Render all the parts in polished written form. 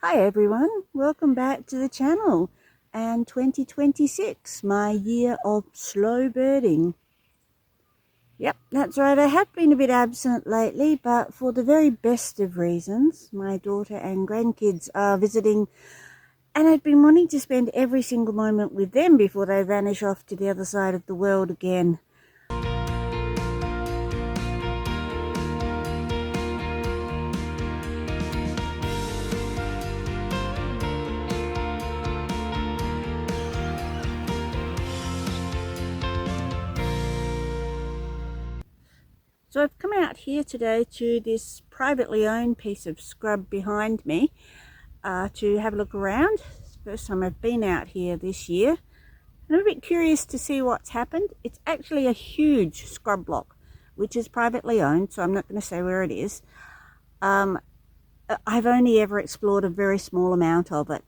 Hi everyone, welcome back to the channel and 2026, my year of slow birding. Yep, that's right, I have been a bit absent lately, but for the very best of reasons. My daughter and grandkids are visiting and I've been wanting to spend every single moment with them before they vanish off to the other side of the world again. So I've come out here today to this privately owned piece of scrub behind me to have a look around. It's the first time I've been out here this year. And I'm a bit curious to see what's happened. It's actually a huge scrub block, which is privately owned, so I'm not going to say where it is. I've only ever explored a very small amount of it,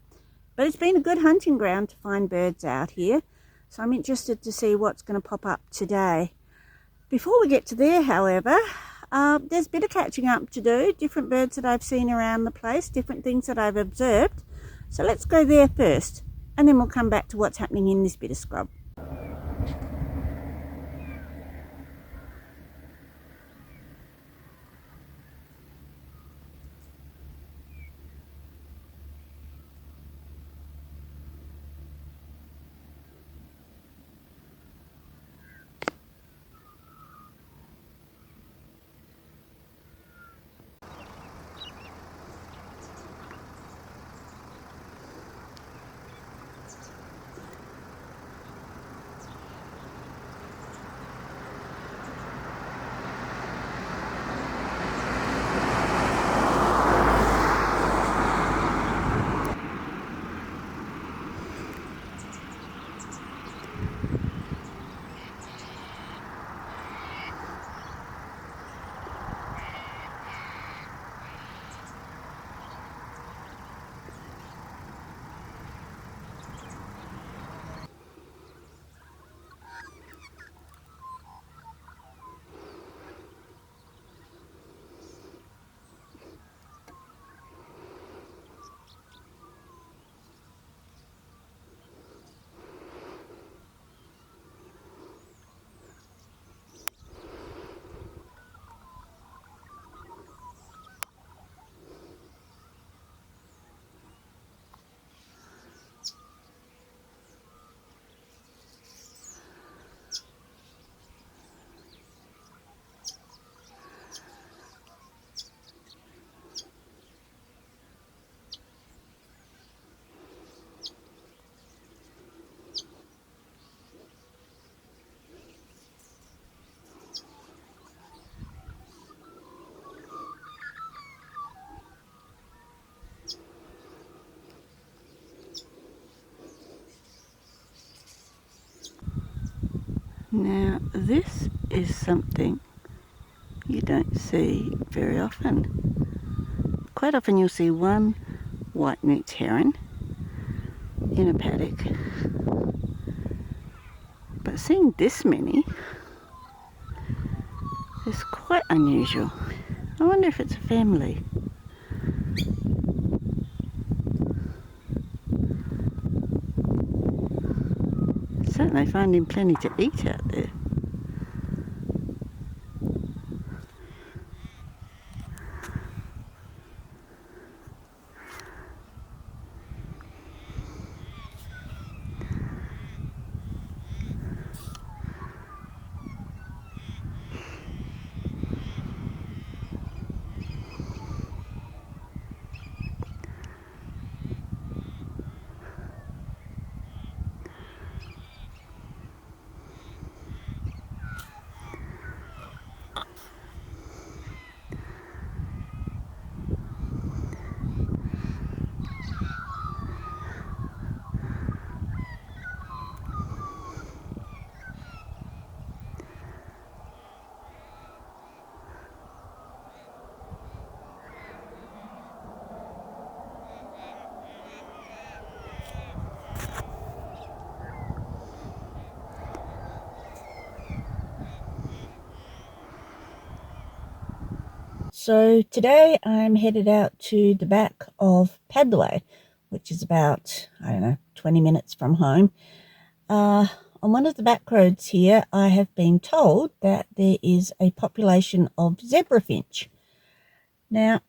but it's been a good hunting ground to find birds out here, so I'm interested to see what's going to pop up today. Before we get to there, however, there's a bit of catching up to do, different birds that I've seen around the place, different things that I've observed. So let's go there first, and then we'll come back to what's happening in this bit of scrub. Now, this is something you don't see very often. Quite often you'll see one white-necked heron in a paddock, but seeing this many is quite unusual. I wonder if it's a family. Certainly finding plenty to eat out there. So today I'm headed out to the back of Padway, which is about, 20 minutes from home. On one of the back roads here, I have been told that there is a population of zebrafinch. Now,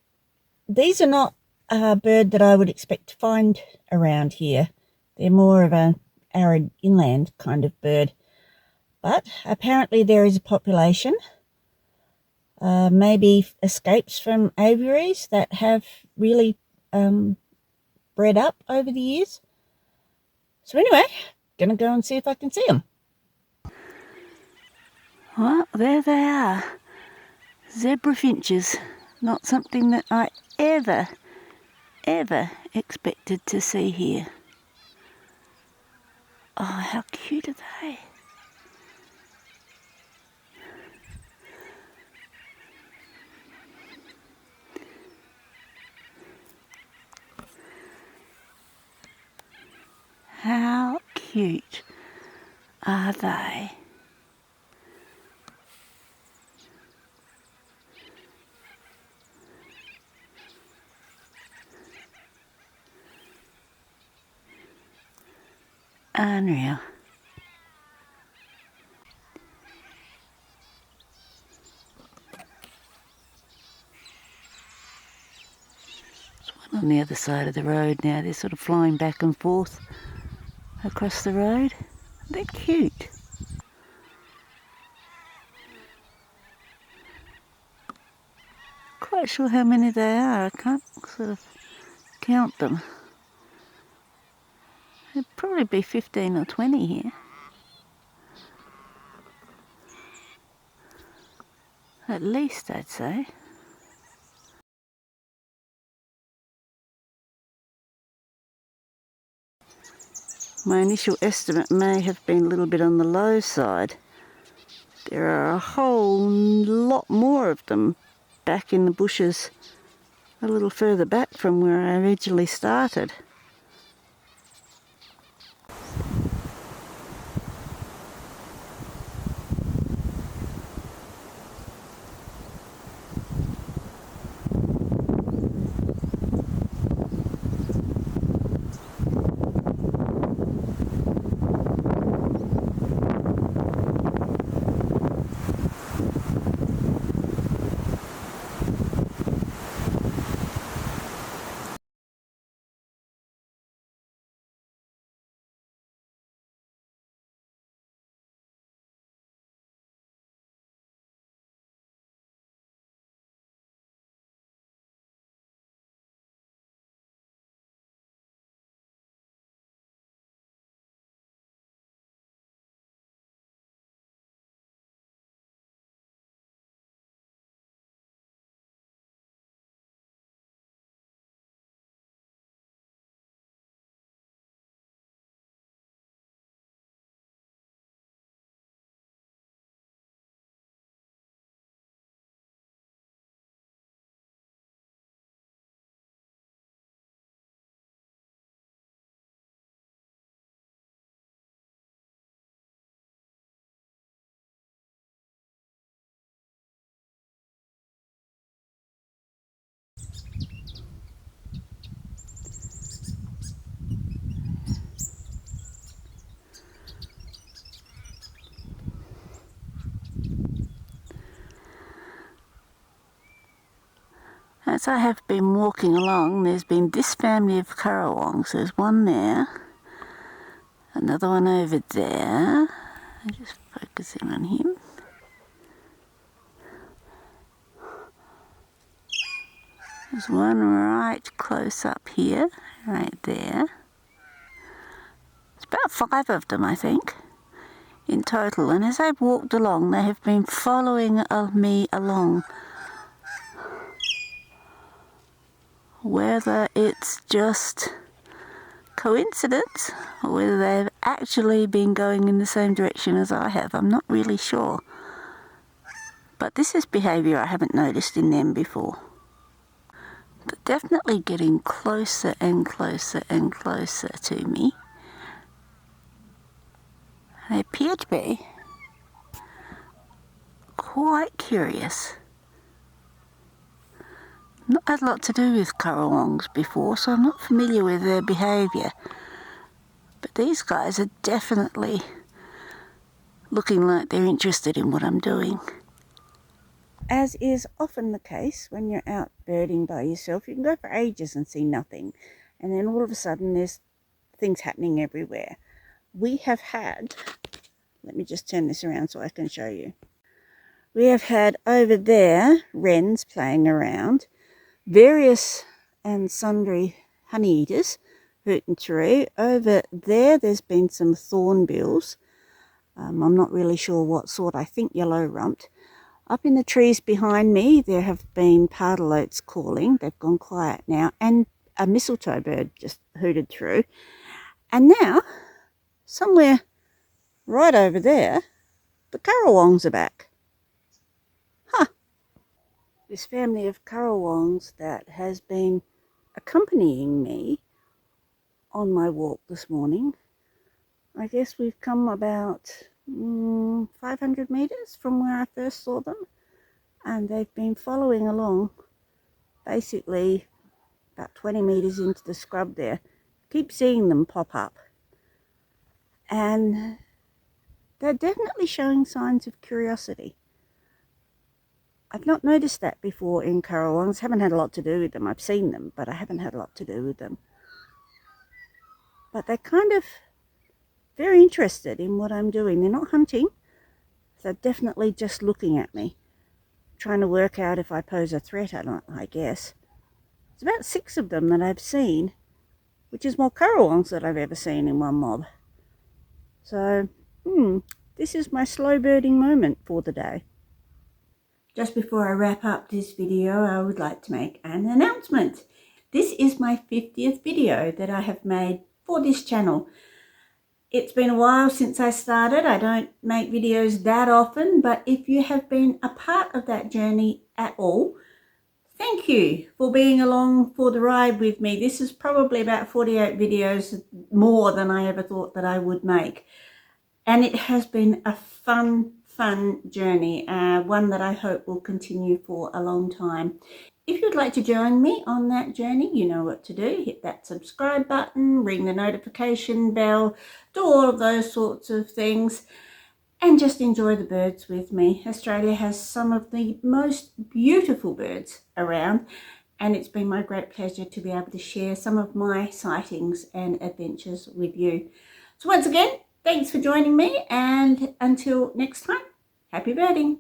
these are not a bird that I would expect to find around here. They're more of an arid inland kind of bird. But apparently there is a population. Maybe escapes from aviaries that have really bred up over the years. So anyway, gonna go and see if I can see them. Well, there they are. Zebra finches. Not something that I ever expected to see here. Oh, how cute are they? How cute are they? Unreal. There's one on the other side of the road now. They're sort of flying back and forth across the road. They're cute. Quite sure how many they are. I can't sort of count them. There'd probably be 15 or 20 here. At least, I'd say. My initial estimate may have been a little bit on the low side. There are a whole lot more of them back in the bushes a little further back from where I originally started. As I have been walking along, there's been this family of currawongs. There's one there, another one over there. I'm just focusing on him. There's one right close up here, right there. It's about 5 of them, I think, in total. And as I've walked along, they have been following me along. Whether it's just coincidence or whether they've actually been going in the same direction as I have, I'm not really sure. But this is behaviour I haven't noticed in them before. But definitely getting closer and closer and closer to me. They appear to be quite curious. Not had a lot to do with currawongs before, so I'm not familiar with their behaviour. But these guys are definitely looking like they're interested in what I'm doing. As is often the case when you're out birding by yourself, you can go for ages and see nothing. And then all of a sudden there's things happening everywhere. We have had, let me just turn this around so I can show you. We have had over there wrens playing around, various and sundry honey eaters hooting through. Over there there's been some thornbills. I'm not really sure what sort, I think yellow rumped. Up in the trees behind me there have been paddocks calling. They've gone quiet now, and a mistletoe bird just hooted through. And now, somewhere right over there, the currawongs are back. Huh. This family of currawongs that has been accompanying me on my walk this morning. I guess we've come about 500 metres from where I first saw them, and they've been following along basically about 20 metres into the scrub there. Keep seeing them pop up, and they're definitely showing signs of curiosity. I've not noticed that before in currawongs. Haven't had a lot to do with them. I've seen them, but I haven't had a lot to do with them. But they're kind of very interested in what I'm doing. They're not hunting. They're definitely just looking at me, trying to work out if I pose a threat or not, I guess. There's about 6 of them that I've seen, which is more currawongs that I've ever seen in one mob. So, this is my slow birding moment for the day. Just before I wrap up this video, I would like to make an announcement. This is my 50th video that I have made for this channel. It's been a while since I started. I don't make videos that often, but if you have been a part of that journey at all, thank you for being along for the ride with me. This is probably about 48 videos more than I ever thought that I would make. And it has been a fun journey, one that I hope will continue for a long time. If you'd like to join me on that journey, you know what to do. Hit that subscribe button, ring the notification bell, do all of those sorts of things, and just enjoy the birds with me. Australia has some of the most beautiful birds around, and it's been my great pleasure to be able to share some of my sightings and adventures with you. So once again, thanks for joining me, and until next time, happy birding.